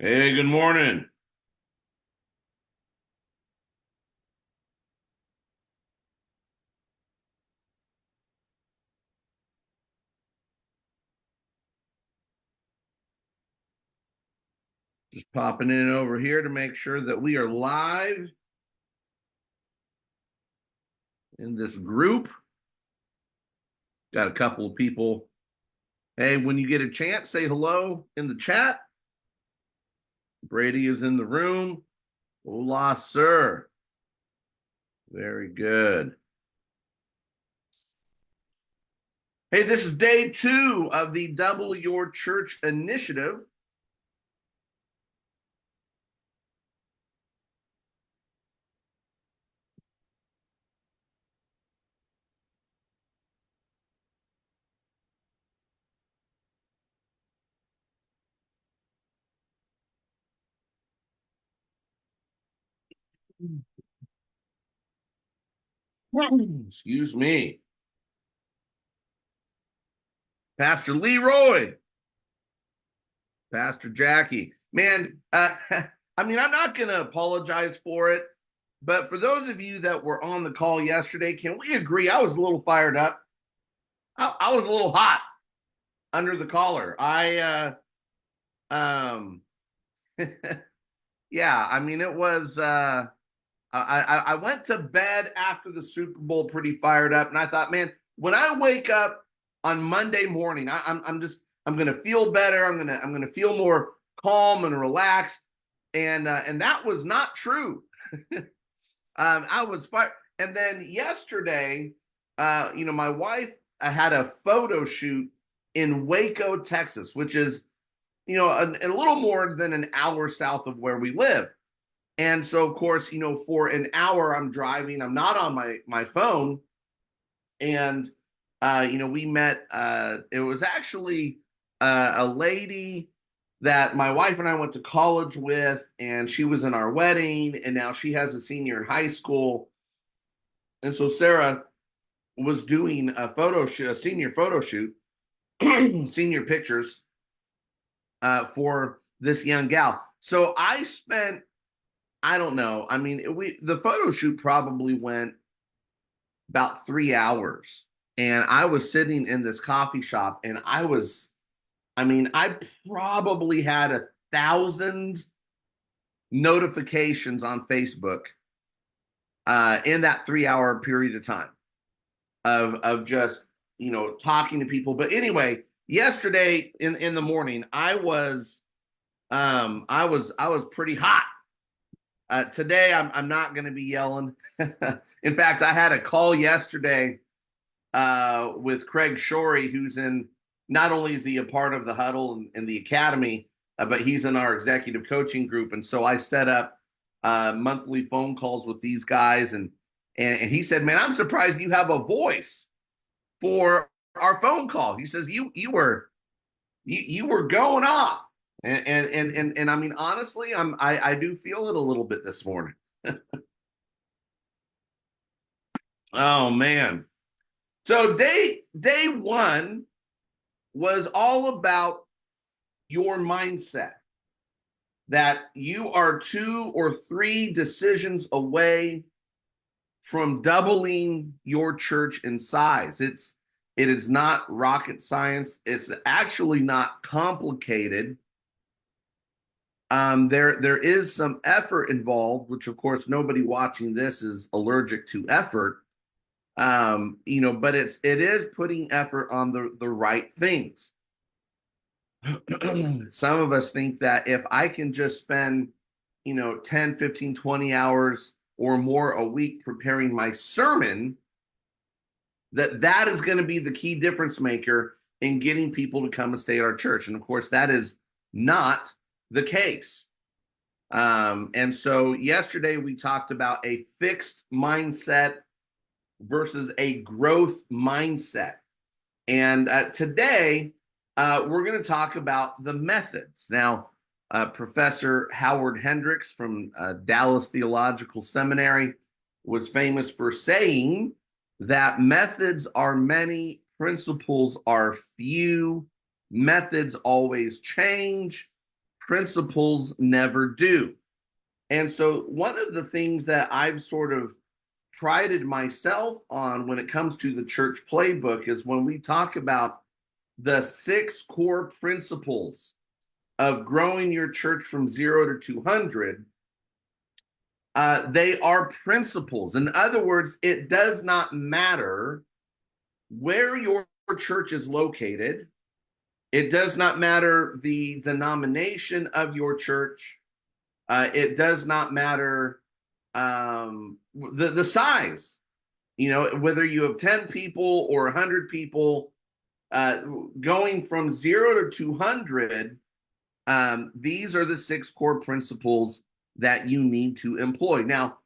Hey, good morning. Just popping in over here to make sure that we are live in this group. Got a couple of people. Hey, when you get a chance, say hello in the chat. Brady is in the room. Hola, sir. Very good. Hey, this is day 2 of the Double Your Church initiative. Excuse me. Pastor Leroy, Pastor Jackie. Man, I mean, I'm not going to apologize for it, but for those of you that were on the call yesterday, can we agree I was a little fired up? I was a little hot under the collar. Um, yeah, I mean, it was, I went to bed after the Super Bowl pretty fired up, and I thought, man, when I wake up on Monday morning, I'm gonna feel better. I'm gonna feel more calm and relaxed, and that was not true. I was fired, and then yesterday, my wife had a photo shoot in Waco, Texas, which is a little more than an hour south of where we live. And so, of course, for an hour I'm driving, I'm not on my phone. And we met. It was actually a lady that my wife and I went to college with, and she was in our wedding, and now she has a senior in high school. And so Sarah was doing a photo shoot, a senior photo shoot, senior pictures for this young gal. So I spent, I don't know. I mean, the photo shoot probably went about 3 hours. And I was sitting in this coffee shop, and I probably had 1,000 notifications on Facebook in that 3 hour period of time of just, talking to people. But anyway, yesterday in the morning, I was pretty hot. Today, I'm not going to be yelling. In fact, I had a call yesterday with Craig Shorey, who's in, not only is he a part of the huddle and the academy, but he's in our executive coaching group. And so I set up monthly phone calls with these guys, and he said, "Man, I'm surprised you have a voice for our phone call." He says, "You were going off." And I mean, honestly, I do feel it a little bit this morning. Oh man. So day 1 was all about your mindset, that you are 2 or 3 decisions away from doubling your church in size. It is not rocket science. It's actually not complicated. There is some effort involved, which of course nobody watching this is allergic to effort. But it is putting effort on the right things. Some of us think that if I can just spend 10, 15, 20 hours or more a week preparing my sermon, that is going to be the key difference maker in getting people to come and stay at our church. And of course, that is not the case. And so yesterday we talked about a fixed mindset versus a growth mindset. And today we're going to talk about the methods. Now, Professor Howard Hendricks from Dallas Theological Seminary was famous for saying that methods are many, principles are few, methods always change, principles never do. And so one of the things that I've sort of prided myself on when it comes to the church playbook is when we talk about the 6 core principles of growing your church from 0 to 200, they are principles. In other words, it does not matter where your church is located. It does not matter the denomination of your church. It does not matter the size. Whether you have 10 people or 100 people, going from 0 to 200, these are the 6 core principles that you need to employ. Now,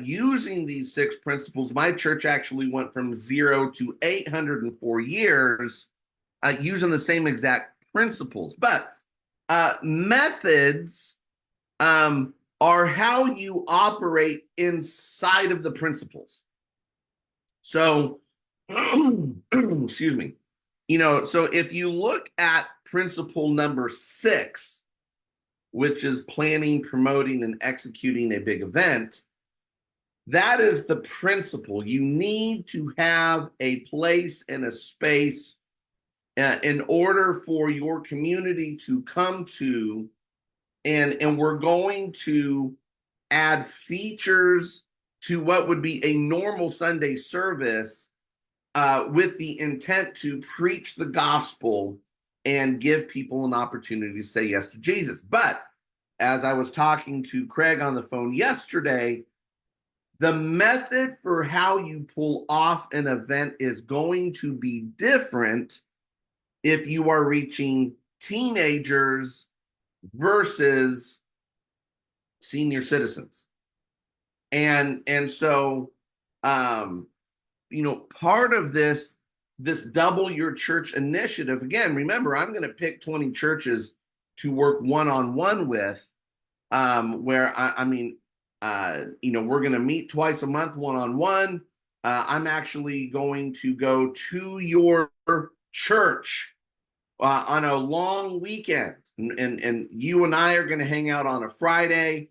using these 6 principles, my church actually went from 0 to 804 years using the same exact principles. But methods are how you operate inside of the principles. So, excuse me. So if you look at principle number 6, which is planning, promoting, and executing a big event, that is the principle. You need to have a place and a space in order for your community to come to, and we're going to add features to what would be a normal Sunday service with the intent to preach the gospel and give people an opportunity to say yes to Jesus. But as I was talking to Craig on the phone yesterday, the method for how you pull off an event is going to be different if you are reaching teenagers versus senior citizens. And so part of this double your church initiative, again, remember, I'm going to pick 20 churches to work one-on-one with, where we're going to meet twice a month one-on-one. I'm actually going to go to your church on a long weekend, and you and I are going to hang out on a Friday.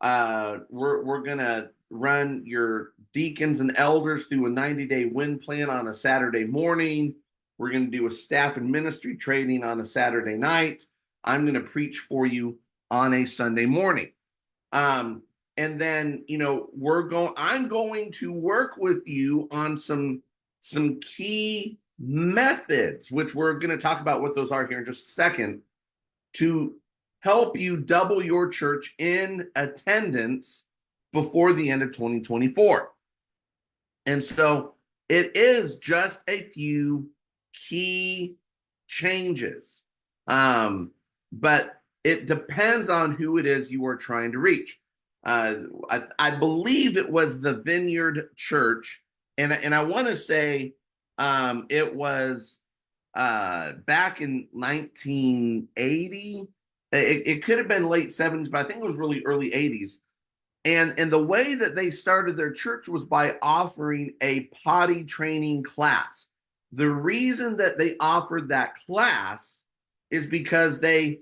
We're going to run your deacons and elders through a 90-day win plan on a Saturday morning. We're going to do a staff and ministry training on a Saturday night. I'm going to preach for you on a Sunday morning. And then, I'm going to work with you on some key methods, which we're going to talk about what those are here in just a second, to help you double your church in attendance before the end of 2024. And so it is just a few key changes, but it depends on who it is you are trying to reach. I believe it was the Vineyard Church, and I want to say it was back in 1980. It could have been late 70s, but I think it was really early 80s. And the way that they started their church was by offering a potty training class. The reason that they offered that class is because they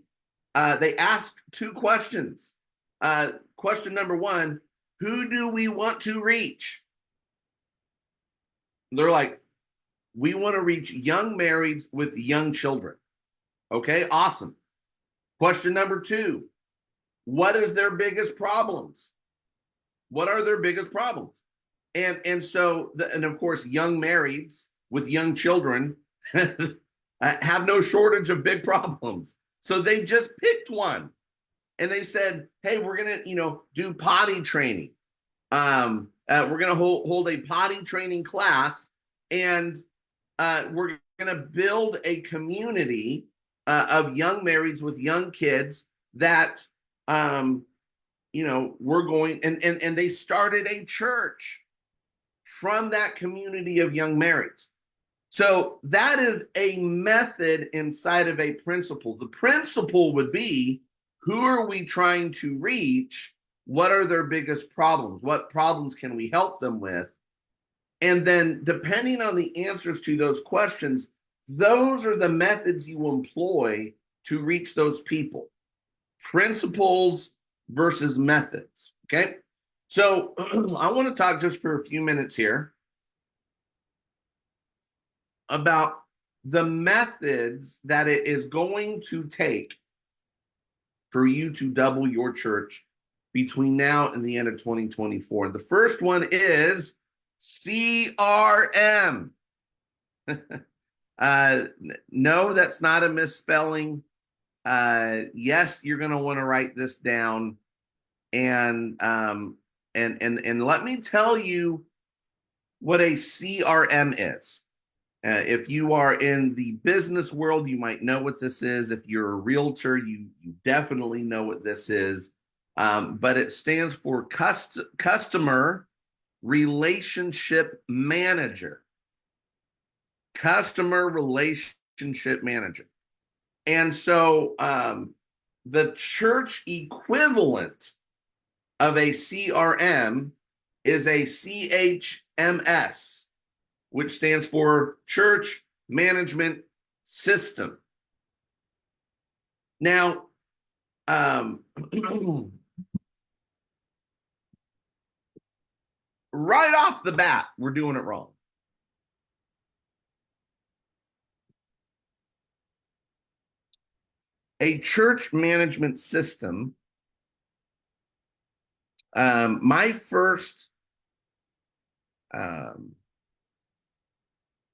asked 2 questions. Question number 1, who do we want to reach? They're like, we want to reach young marrieds with young children. Okay, awesome. Question number 2, what is their biggest problems? What are their biggest problems? And so, and of course, young marrieds with young children have no shortage of big problems. So they just picked one, and they said, hey, we're going to, do potty training. We're going to hold a potty training class, and we're going to build a community of young marrieds with young kids that, we're going, and they started a church from that community of young marrieds. So that is a method inside of a principle. The principle would be, who are we trying to reach? What are their biggest problems? What problems can we help them with? And then, depending on the answers to those questions, those are the methods you employ to reach those people. principles versus methods. Okay. So I want to talk just for a few minutes here about the methods that it is going to take for you to double your church between now and the end of 2024. The first one is CRM. No, that's not a misspelling. Yes, you're going to want to write this down, and let me tell you what a CRM is. If you are in the business world, you might know what this is. If you're a realtor, you definitely know what this is. But it stands for Customer Relationship Manager. Customer Relationship Manager. And so the church equivalent of a CRM is a CHMS, which stands for Church Management System. Now, right off the bat, we're doing it wrong. A church management system, my first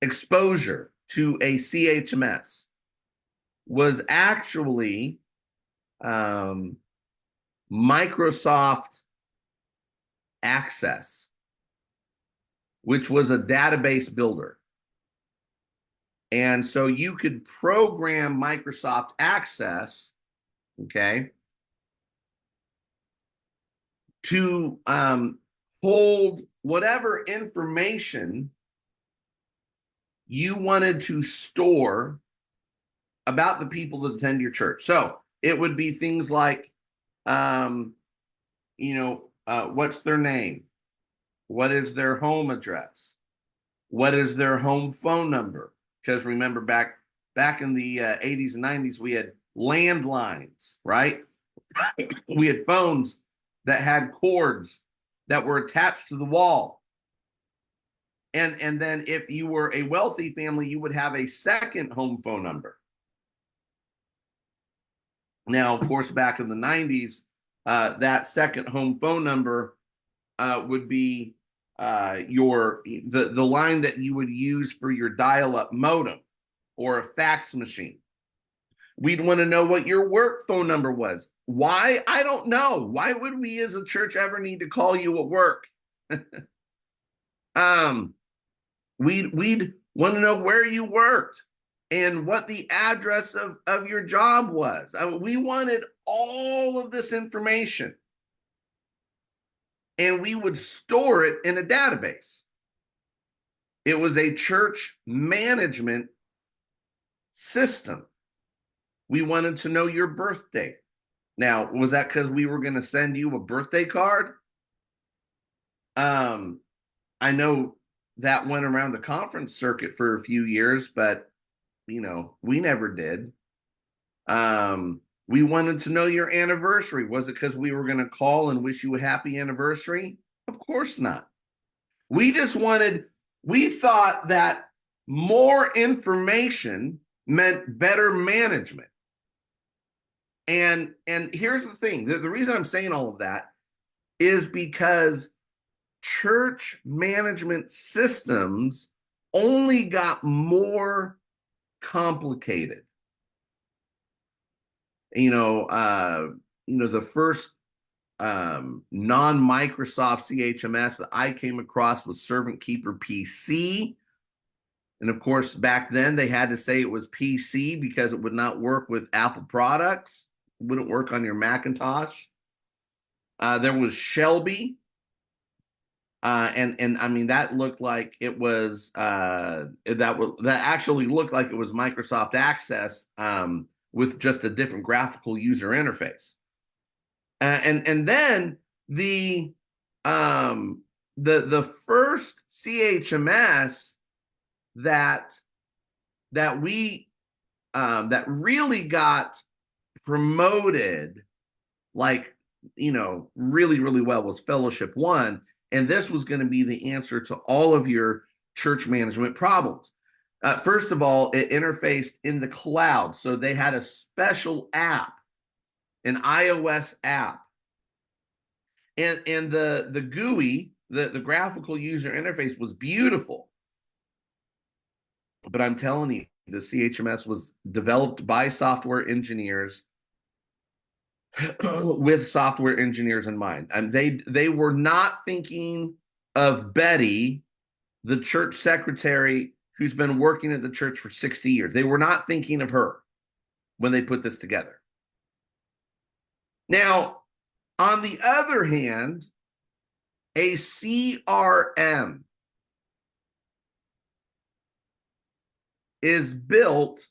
exposure to a CHMS was actually Microsoft Access, which was a database builder. And so you could program Microsoft Access, okay, to hold whatever information you wanted to store about the people that attend your church. So it would be things like, what's their name? What is their home address? What is their home phone number? Because remember, back in the 80s and 90s, we had landlines, right? We had phones that had cords that were attached to the wall. And then if you were a wealthy family, you would have a second home phone number. Now, of course, back in the 90s, that second home phone number would be the line that you would use for your dial-up modem or a fax machine. We'd want to know what your work phone number was. Why? I don't know. Why would we as a church ever need to call you at work? We'd want to know where you worked and what the address of your job was. We wanted all of this information, and we would store it in a database. It was a church management system. We wanted to know your birthday. Now, was that because we were going to send you a birthday card? I know that went around the conference circuit for a few years, but we never did. We wanted to know your anniversary. Was it because we were going to call and wish you a happy anniversary? Of course not. We thought that more information meant better management. And here's the thing. The reason I'm saying all of that is because church management systems only got more complicated. The first non-Microsoft CHMS that I came across was Servant Keeper PC. And of course, back then they had to say it was PC because it would not work with Apple products. It wouldn't work on your Macintosh. There was Shelby. And I mean, that looked like it was that actually looked like it was Microsoft Access with just a different graphical user interface. And then the first CHMS that really got promoted like, really, really well was Fellowship One. And this was going to be the answer to all of your church management problems. First of all, it interfaced in the cloud. So they had a special app, an iOS app. And the GUI, the graphical user interface was beautiful. But I'm telling you, the CHMS was developed by software engineers with software engineers in mind. And they were not thinking of Betty, the church secretary who's been working at the church for 60 years. They were not thinking of her when they put this together. Now, on the other hand, a CRM is built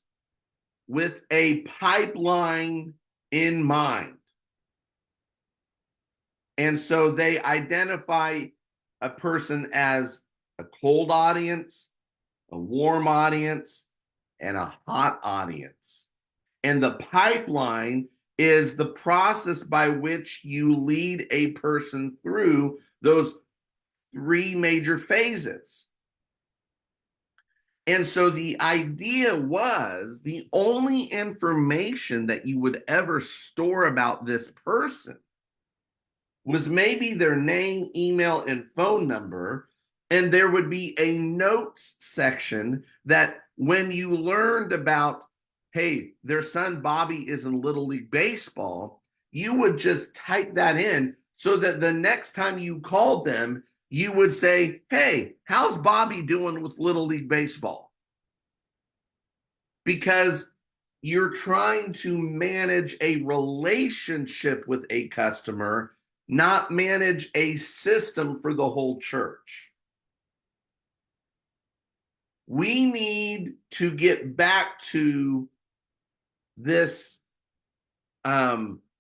with a pipeline in mind. And so they identify a person as a cold audience, a warm audience, and a hot audience. And the pipeline is the process by which you lead a person through those three major phases. And so the idea was the only information that you would ever store about this person was maybe their name, email, and phone number. And there would be a notes section that when you learned about, hey, their son Bobby is in Little League Baseball, you would just type that in so that the next time you called them, you would say, hey, how's Bobby doing with Little League Baseball? Because you're trying to manage a relationship with a customer, not manage a system for the whole church. We need to get back to this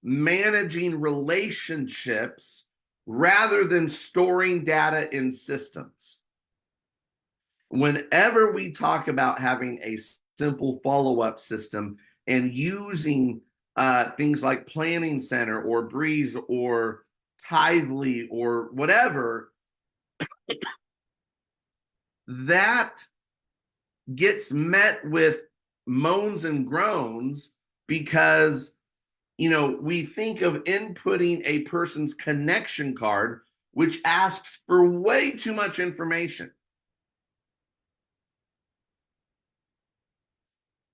managing relationships rather than storing data in systems. Whenever we talk about having a simple follow-up system and using things like Planning Center or Breeze or Tithely or whatever, that gets met with moans and groans because we think of inputting a person's connection card, which asks for way too much information.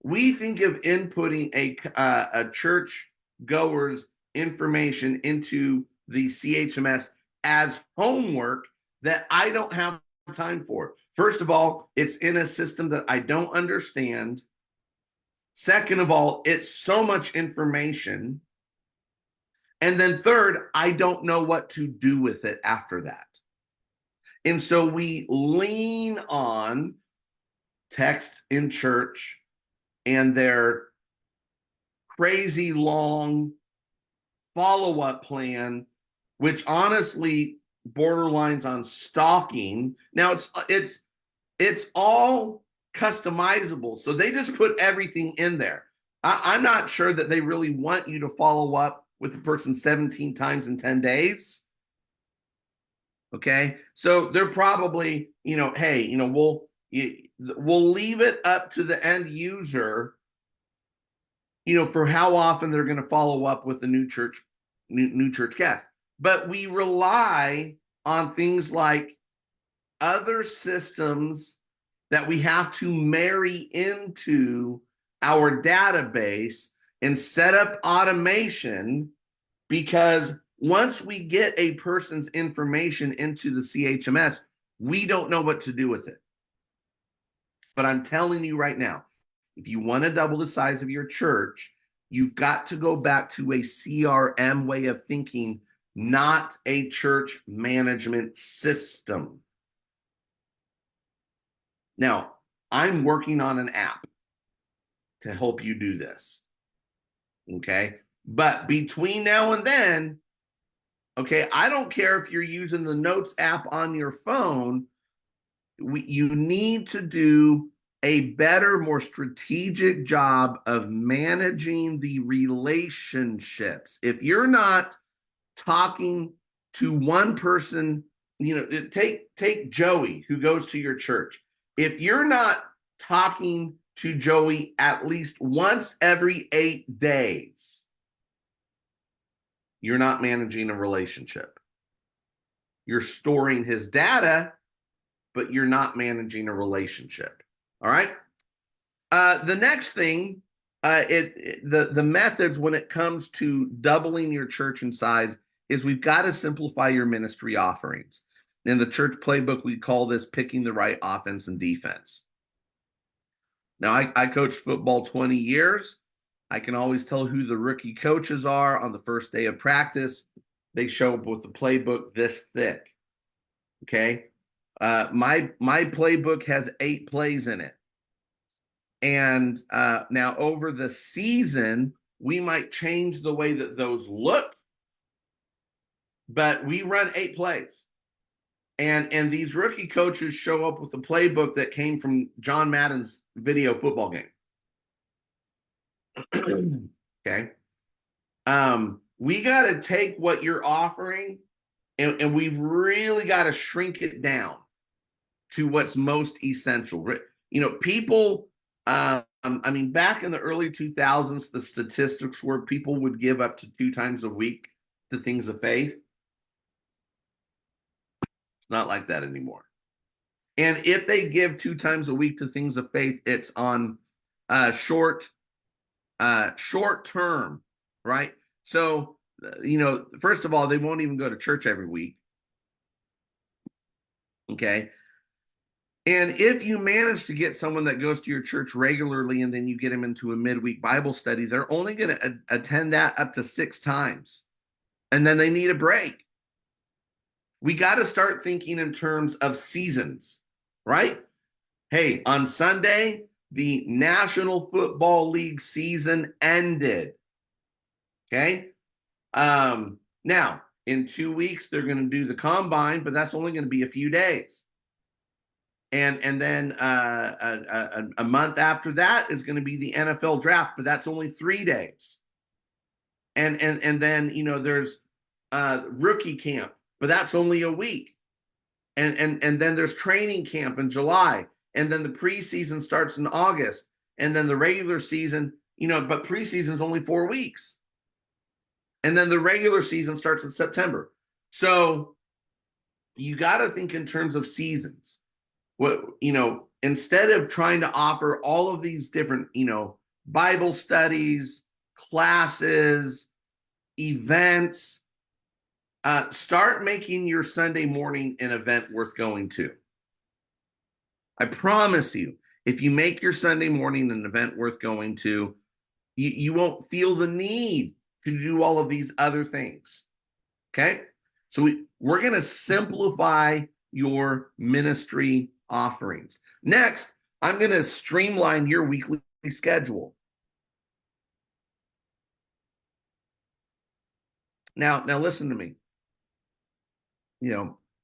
We think of inputting a church goer's information into the CHMS as homework that I don't have time for. First of all, it's in a system that I don't understand. Second of all, it's so much information. And then third, I don't know what to do with it after that. And so we lean on text in church and their crazy long follow-up plan, which honestly borderlines on stalking. Now it's all customizable. So they just put everything in there. I'm not sure that they really want you to follow up with the person 17 times in 10 days. Okay. So they're probably, hey, we'll leave it up to the end user, for how often they're going to follow up with the new church guest. But we rely on things like other systems that we have to marry into our database and set up automation, because once we get a person's information into the CHMS, we don't know what to do with it. But I'm telling you right now, if you want to double the size of your church, you've got to go back to a CRM way of thinking, not a church management system. Now, I'm working on an app to help you do this. Okay. But between now and then, okay, I don't care if you're using the Notes app on your phone. You need to do a better, more strategic job of managing the relationships. If you're not talking to one person, take Joey who goes to your church. If you're not talking to Joey at least once every 8 days, you're not managing a relationship. You're storing his data, but you're not managing a relationship. All right. The next thing, the methods when it comes to doubling your church in size is we've got to simplify your ministry offerings. In the church playbook, we call this picking the right offense and defense. Now, I coached football 20 years. I can always tell who the rookie coaches are on the first day of practice. They show up with the playbook this thick. Okay. My playbook has 8 plays in it. And now over the season, we might change the way that those look, but we run 8 plays. And these rookie coaches show up with the playbook that came from John Madden's video football game. Okay. We got to take what you're offering and we've really got to shrink it down to what's most essential. People, back in the early 2000s, the statistics were people would give up to 2 times a week to things of faith. It's not like that anymore. And if they give 2 times a week to things of faith, it's on short term, right? So, first of all, they won't even go to church every week. Okay. And if you manage to get someone that goes to your church regularly and then you get them into a midweek Bible study, they're only going to attend that up to 6 times. And then they need a break. We got to start thinking in terms of seasons, right? Hey, on Sunday, the National Football League season ended. Okay. Now, in 2 weeks, they're going to do the combine, but that's only going to be a few days. And then a month after that is going to be the NFL draft, but that's only 3 days. And then there's rookie camp, but that's only a week. And then there's training camp in July, and then the preseason starts in August, and then the regular season, but preseason's only 4 weeks. And then the regular season starts in September. So you got to think in terms of seasons. Instead of trying to offer all of these different, Bible studies, classes, events, start making your Sunday morning an event worth going to. I promise you, if you make your Sunday morning an event worth going to, you won't feel the need to do all of these other things. Okay? So we're going to simplify your ministry offerings. Next, I'm going to streamline your weekly schedule. Now listen to me.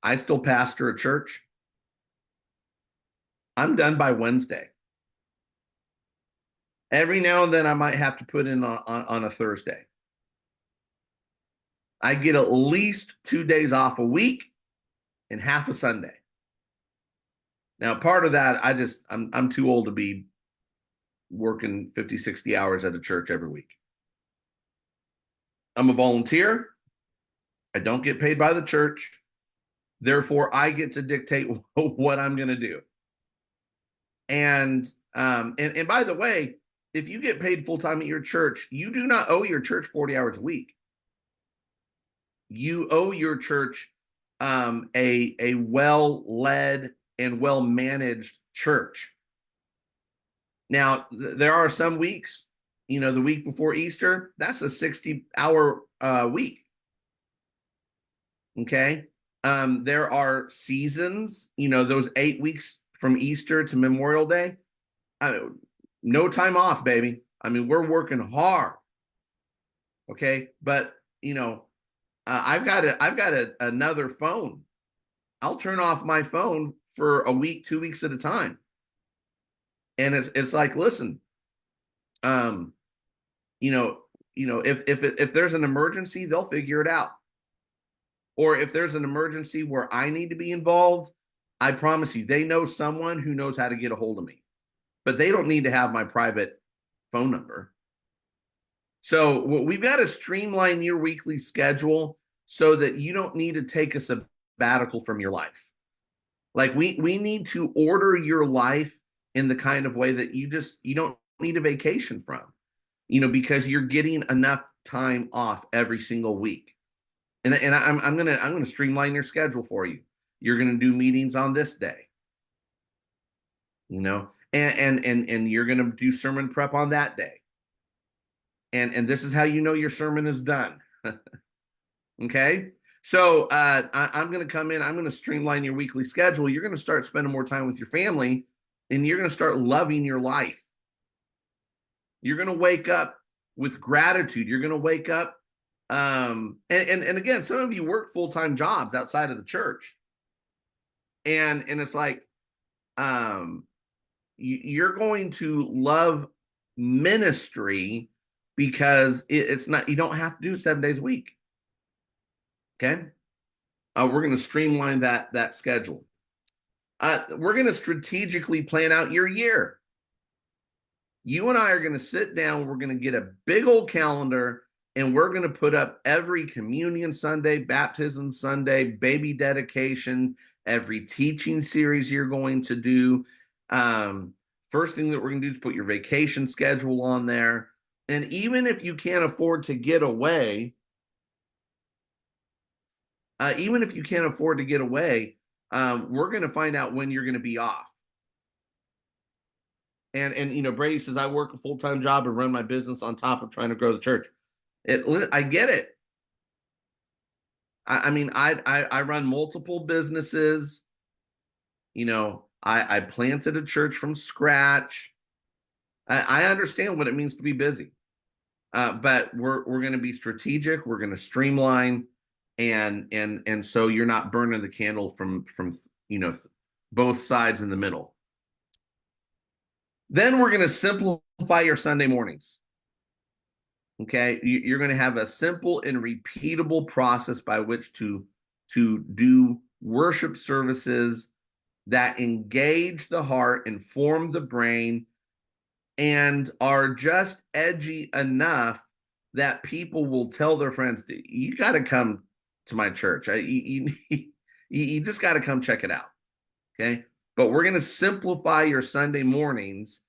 I still pastor a church. I'm done by Wednesday. Every now and then I might have to put in on a Thursday. I get at least 2 days off a week and half a Sunday. Now, part of that, I'm too old to be working 50, 60 hours at a church every week. I'm a volunteer. I don't get paid by the church. Therefore, I get to dictate what I'm going to do. And by the way, if you get paid full time at your church, you do not owe your church 40 hours a week. You owe your church a well-led and well-managed church. Now, there are some weeks, the week before Easter, that's a 60-hour week. Okay. There are seasons, those 8 weeks from Easter to Memorial Day. No time off, baby. We're working hard. Okay. But, I've got another phone. I'll turn off my phone for a week, 2 weeks at a time. And it's like, listen, um, you know, if there's an emergency, they'll figure it out. Or if there's an emergency where I need to be involved, I promise you, they know someone who knows how to get a hold of me. But they don't need to have my private phone number. So we've got to streamline your weekly schedule so that you don't need to take a sabbatical from your life. Like we need to order your life in the kind of way that you don't need a vacation from, because you're getting enough time off every single week. And I'm gonna streamline your schedule for you. You're gonna do meetings on this day, and you're gonna do sermon prep on that day. And this is how you know your sermon is done. Okay. So I'm going to come in. I'm going to streamline your weekly schedule. You're going to start spending more time with your family, and you're going to start loving your life. You're going to wake up with gratitude. You're going to wake up. And again, some of you work full-time jobs outside of the church. And it's like, you're going to love ministry because it's not, you don't have to do 7 days a week. Okay. We're going to streamline that schedule. We're going to strategically plan out your year. You and I are going to sit down. We're going to get a big old calendar, and we're going to put up every communion Sunday, baptism Sunday, baby dedication, every teaching series you're going to do. First thing that we're going to do is put your vacation schedule on there. And even if you can't afford to get away, we're going to find out when you're going to be off. And Brady says, I work a full-time job and run my business on top of trying to grow the church. I get it. I run multiple businesses. I planted a church from scratch. I understand what it means to be busy. But we're going to be strategic. We're going to streamline, and so you're not burning the candle from both sides in the middle. Then we're going to simplify your Sunday mornings. Okay, you're going to have a simple and repeatable process by which to do worship services that engage the heart, inform the brain, and are just edgy enough that people will tell their friends, you got to come to my church. You just got to come check it out. Okay. But we're going to simplify your Sunday mornings,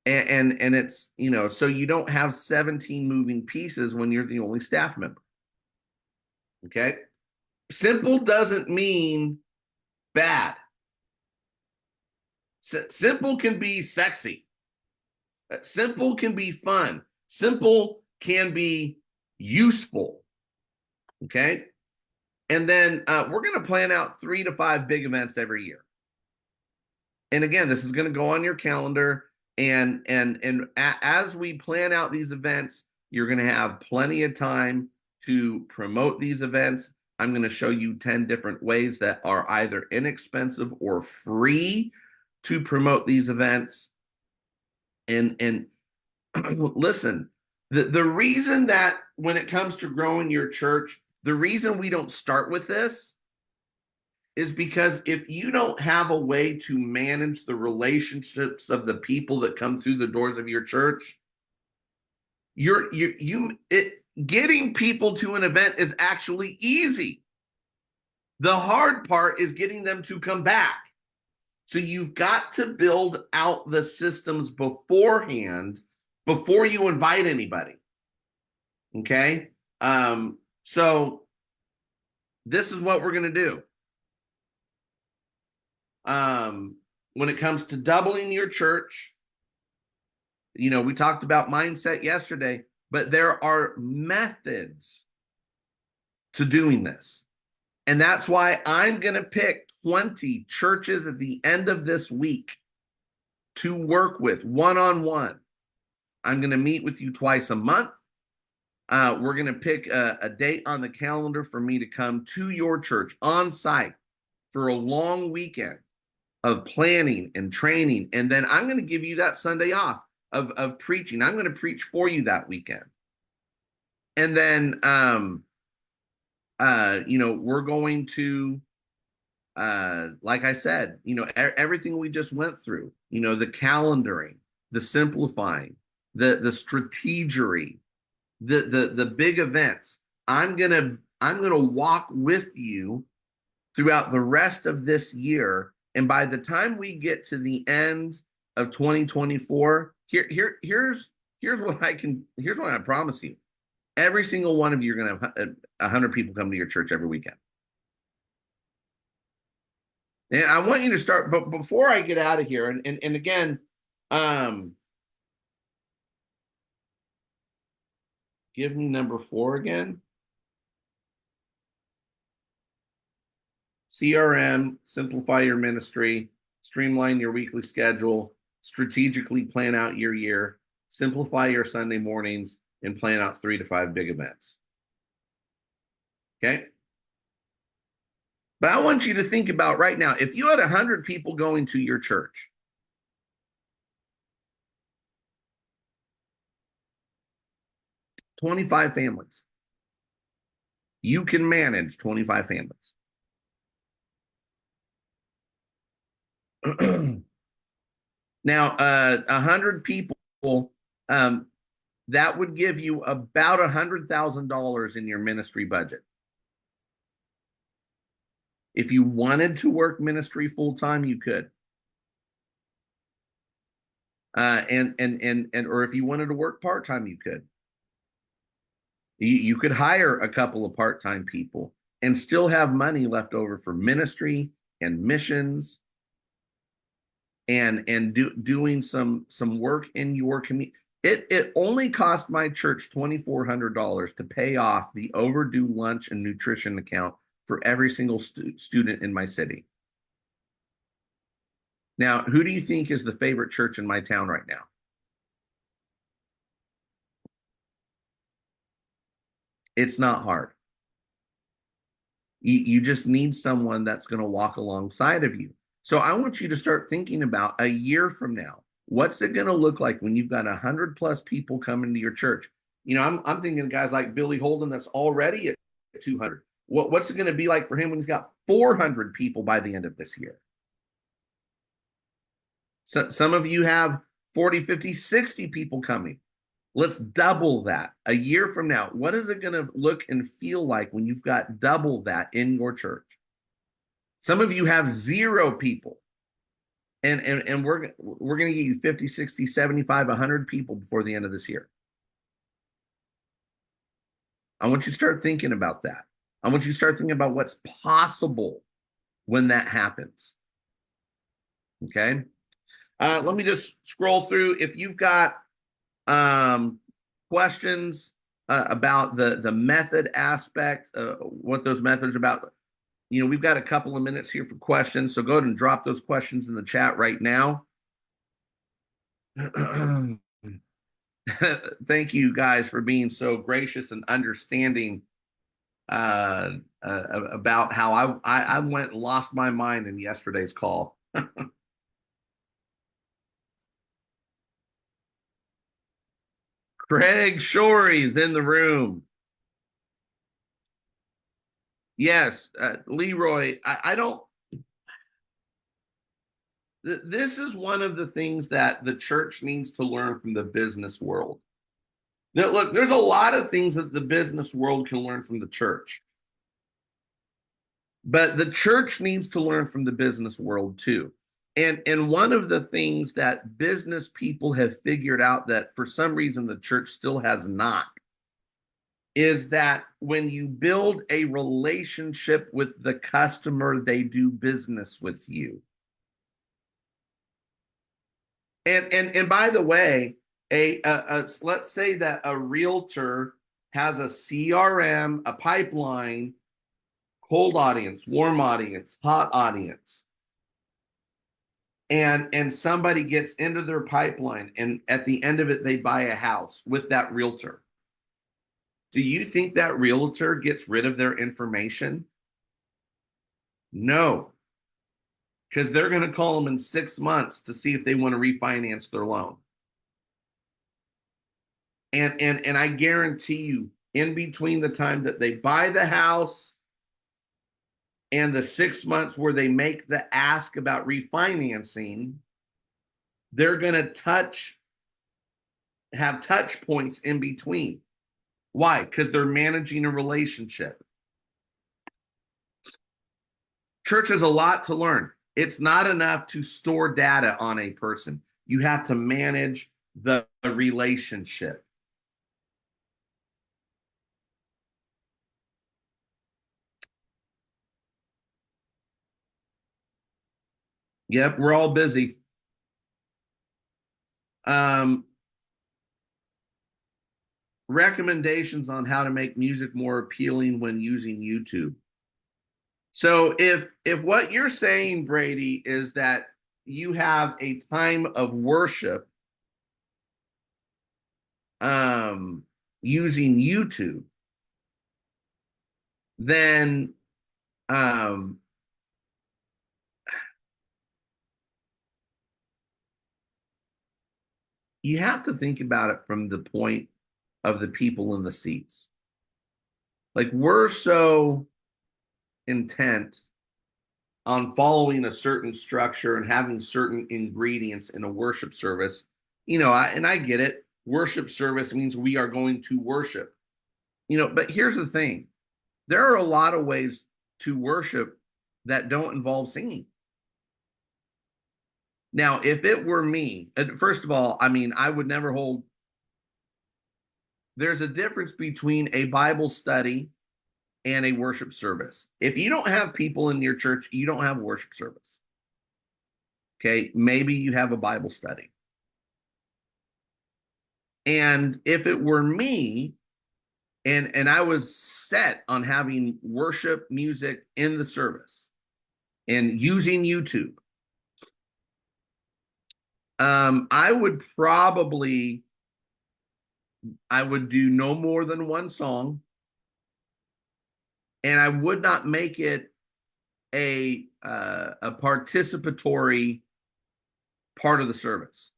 and it's, so you don't have 17 moving pieces when you're the only staff member. Okay. Simple doesn't mean bad. Simple can be sexy. Simple can be fun. Simple can be useful. Okay. And then we're going to plan out 3 to 5 big events every year. And again, this is going to go on your calendar. And as we plan out these events, you're going to have plenty of time to promote these events. I'm going to show you 10 different ways that are either inexpensive or free to promote these events. And listen, the reason that when it comes to growing your church, the reason we don't start with this is because if you don't have a way to manage the relationships of the people that come through the doors of your church, getting people to an event is actually easy. The hard part is getting them to come back. So you've got to build out the systems beforehand before you invite anybody. Okay? So this is what we're going to do. When it comes to doubling your church, we talked about mindset yesterday, but there are methods to doing this. And that's why I'm going to pick 20 churches at the end of this week to work with one-on-one. I'm going to meet with you twice a month. We're going to pick a date on the calendar for me to come to your church on site for a long weekend. of planning and training. And then I'm going to give you that Sunday off of preaching. I'm going to preach for you that weekend. And then, we're going to, like I said, everything we just went through, the calendaring, the simplifying, the strategery, the big events. I'm gonna walk with you throughout the rest of this year. And by the time we get to the end of 2024, here's what I promise you. Every single one of you are going to have 100 people come to your church every weekend. And I want you to start, but before I get out of here, and again, give me number 4 again. CRM, simplify your ministry, streamline your weekly schedule, strategically plan out your year, simplify your Sunday mornings, and plan out 3 to 5 big events. Okay? But I want you to think about right now, if you had 100 people going to your church, $25 families. You can manage 25 families. Now, 100 people, that would give you about $100,000 in your ministry budget. If you wanted to work ministry full time, you could. Or if you wanted to work part time, you could. You could hire a couple of part time people and still have money left over for ministry and missions and doing some work in your community. It only cost my church $2,400 to pay off the overdue lunch and nutrition account for every single student in my city. Now, who do you think is the favorite church in my town right now? It's not hard. You just need someone that's going to walk alongside of you. So I want you to start thinking about a year from now. What's it going to look like when you've got 100+ people coming to your church? I'm thinking guys like Billy Holden that's already at 200. What's it going to be like for him when he's got 400 people by the end of this year? So, some of you have 40, 50, 60 people coming. Let's double that a year from now. What is it going to look and feel like when you've got double that in your church? Some of you have 0 people. And we're going to get you 50, 60, 75, 100 people before the end of this year. I want you to start thinking about that. I want you to start thinking about what's possible when that happens. Okay? Let me just scroll through. If you've got questions about the method aspect, what those methods are about, we've got a couple of minutes here for questions. So go ahead and drop those questions in the chat right now. Thank you guys for being so gracious and understanding about how I went and lost my mind in yesterday's call. Craig Shore's in the room. Yes, Leroy, I don't. This is one of the things that the church needs to learn from the business world. Look, there's a lot of things that the business world can learn from the church. But the church needs to learn from the business world too. And one of the things that business people have figured out that for some reason the church still has not is that when you build a relationship with the customer, they do business with you. And by the way, let's say that a realtor has a CRM, a pipeline, cold audience, warm audience, hot audience. And somebody gets into their pipeline and at the end of it, they buy a house with that realtor. Do you think that realtor gets rid of their information? No. because they're going to call them in 6 months to see if they want to refinance their loan. And I guarantee you, in between the time that they buy the house and the 6 months where they make the ask about refinancing, they're going to have touch points in between. Why? Because they're managing a relationship. Church has a lot to learn. It's not enough to store data on a person. You have to manage the relationship. Yep, we're all busy. Recommendations on how to make music more appealing when using YouTube. So if what you're saying, Brady, is that you have a time of worship using YouTube, then you have to think about it from the point of the people in the seats. Like, we're so intent on following a certain structure and having certain ingredients in a worship service. And I get it. Worship service means we are going to worship. But here's the thing. There are a lot of ways to worship that don't involve singing. Now, if it were me, first of all, I mean, I would never hold. There's a difference between a Bible study and a worship service. If you don't have people in your church, you don't have a worship service. Okay, maybe you have a Bible study. And if it were me, and I was set on having worship music in the service and using YouTube, I would do no more than one song, and I would not make it a participatory part of the service.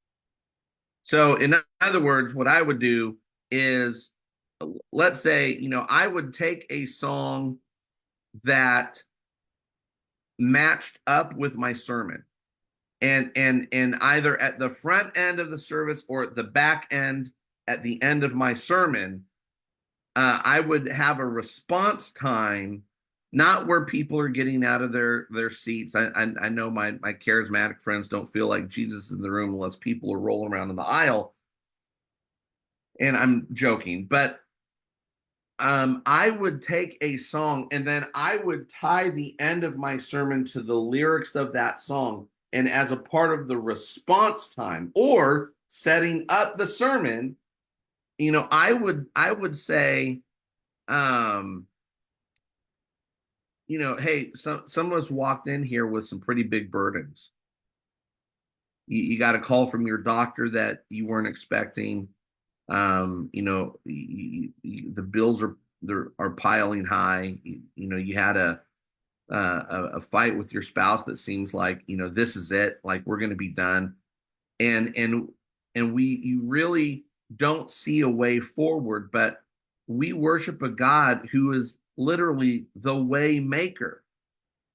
So in other words, what I would do is, let's say, I would take a song that matched up with my sermon, and either at the front end of the service or at the back end at the end of my sermon, I would have a response time, not where people are getting out of their seats. I know my charismatic friends don't feel like Jesus is in the room unless people are rolling around in the aisle, and I'm joking, but I would take a song and then I would tie the end of my sermon to the lyrics of that song. And as a part of the response time or setting up the sermon, I would say, hey, some of us walked in here with some pretty big burdens. You got a call from your doctor that you weren't expecting. The bills are piling high. You had a fight with your spouse that seems like, this is it, like we're going to be done, and you really don't see a way forward. But we worship a God who is literally the way maker.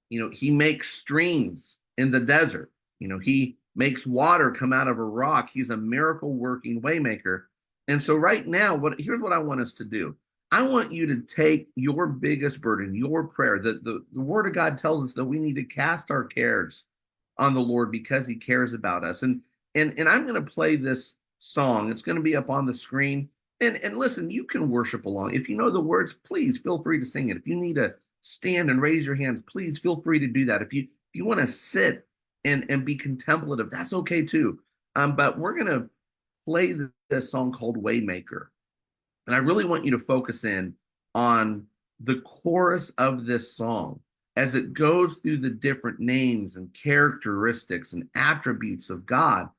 He makes streams in the desert. He makes water come out of a rock. He's a miracle working waymaker. And so right now, here's what I want us to do. I want you to take your biggest burden, your prayer. The word of God tells us that we need to cast our cares on the Lord because he cares about us. And I'm going to play this song. It's going to be up on the screen. And listen, you can worship along. If you know the words, please feel free to sing it. If you need to stand and raise your hands, please feel free to do that. If you want to sit and be contemplative, that's okay too. But we're going to play this song called Waymaker. And I really want you to focus in on the chorus of this song as it goes through the different names and characteristics and attributes of God,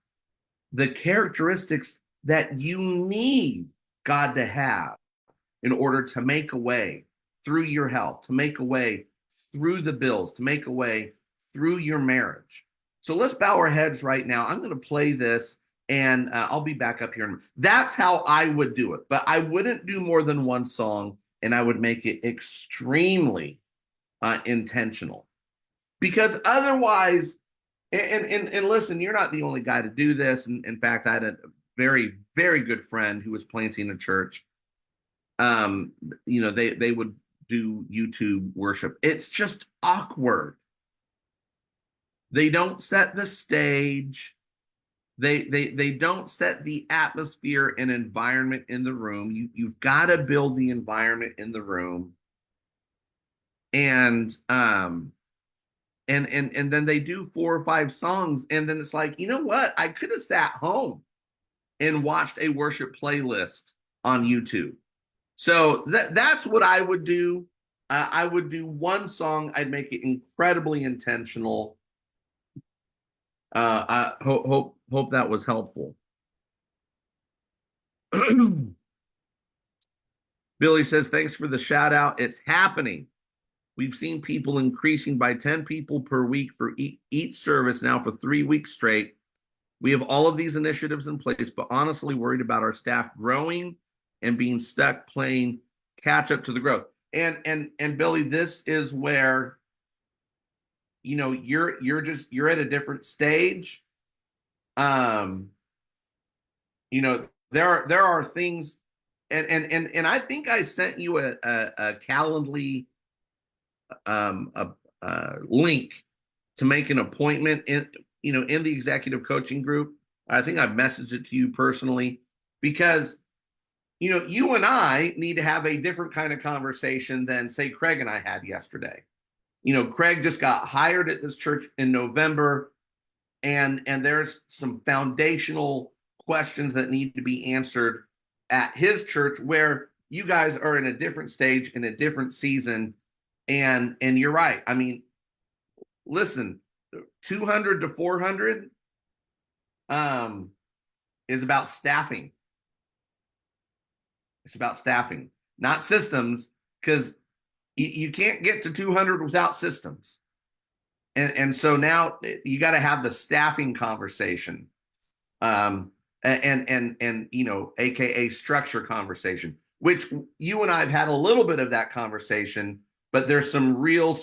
the characteristics that you need God to have in order to make a way through your health, to make a way through the bills, to make a way through your marriage. So let's bow our heads right now. I'm going to play this, and I'll be back up here. That's how I would do it, but I wouldn't do more than one song, and I would make it extremely intentional, because otherwise, and listen, you're not the only guy to do this. And in fact, I had a very, very good friend who was planting a church. They would do YouTube worship. It's just awkward. They don't set the stage. They don't set the atmosphere and environment in the room. You've got to build the environment in the room. And then they do 4 or 5 songs, and then it's like, you know what? I could have sat home and watched a worship playlist on YouTube. So that's what I would do. I would do one song. I'd make it incredibly intentional. I hope that was helpful. Billy says, thanks for the shout out. It's happening. We've seen people increasing by 10 people per week for each service now for 3 weeks straight. We have all of these initiatives in place, but honestly worried about our staff growing and being stuck playing catch up to the growth. And Billy, this is where, you're at a different stage. There are things, and I think I sent you a Calendly link to make an appointment in the executive coaching group. I think I've messaged it to you personally, because you and I need to have a different kind of conversation than, say, Craig and I had yesterday. Craig just got hired at this church in November, and there's some foundational questions that need to be answered at his church, where you guys are in a different stage, in a different season. And you're right. I mean, listen, 200 to 400 is about staffing. It's about staffing, not systems, because you can't get to 200 without systems. And so now you got to have the staffing conversation, and AKA structure conversation, which you and I have had a little bit of that conversation, but there's some real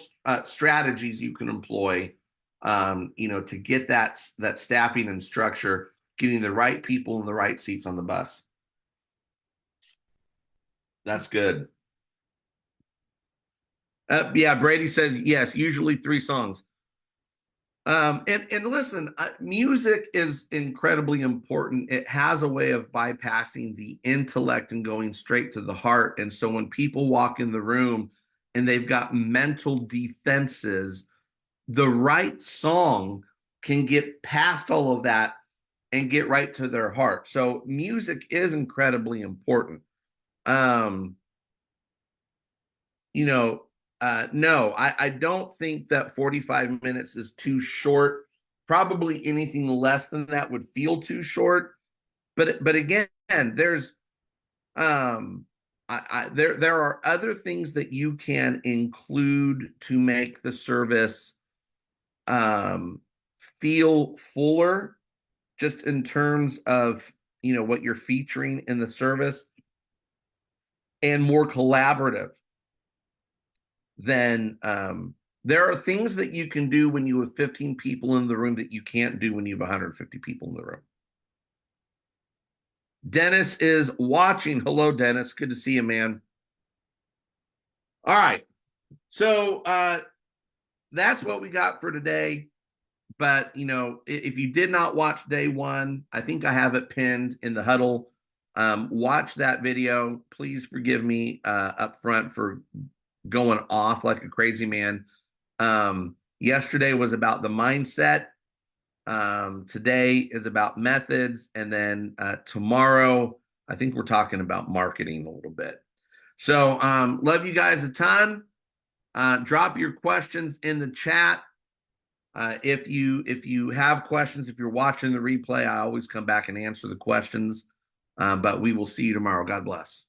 strategies you can employ, to get that staffing and structure, getting the right people in the right seats on the bus. That's good. Yeah, Brady says yes, usually 3 songs. And listen, music is incredibly important. It has a way of bypassing the intellect and going straight to the heart. And so when people walk in the room and they've got mental defenses, the right song can get past all of that and get right to their heart. So music is incredibly important. No, I don't think that 45 minutes is too short. Probably anything less than that would feel too short. But again, there's there are other things that you can include to make the service feel fuller, just in terms of what you're featuring in the service, and more collaborative. Then there are things that you can do when you have 15 people in the room that you can't do when you have 150 people in the room. Dennis is watching. Hello, Dennis. Good to see you, man. All right. So that's what we got for today. But, if you did not watch day 1, I think I have it pinned in the huddle. Watch that video. Please forgive me up front for going off like a crazy man. Yesterday was about the mindset. Today is about methods. And then tomorrow, I think we're talking about marketing a little bit. So love you guys a ton. Drop your questions in the chat. If you have questions, if you're watching the replay, I always come back and answer the questions. But we will see you tomorrow. God bless.